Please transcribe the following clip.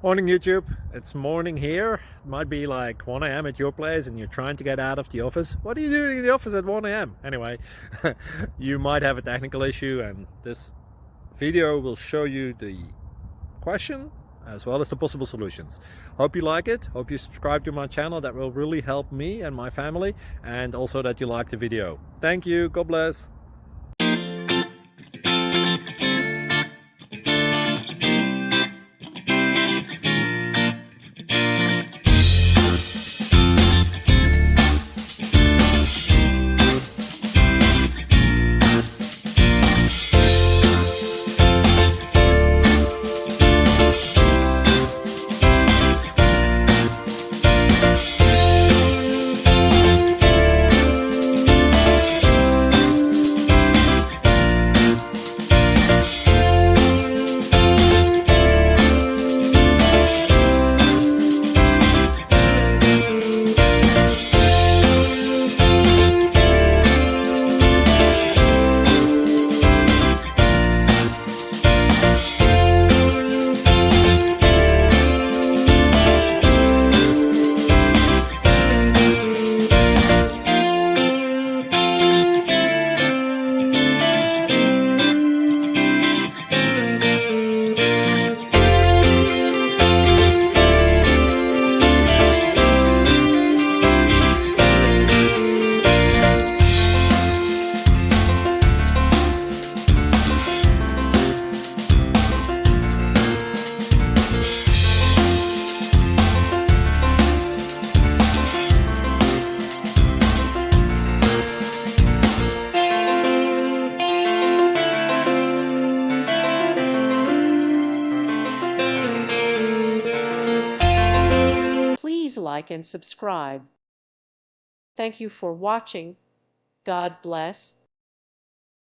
Morning YouTube, it's morning here. It might be like 1 a.m. at your place and you're trying to get out of the office. What are you doing in the office at 1 a.m.? Anyway, you might have a technical issue and this video will show you the question as well as the possible solutions. Hope you like it, hope you subscribe to my channel. That will really help me and my family, and also that you like the video. Thank you, God bless. Please like and subscribe. Thank you for watching. God bless.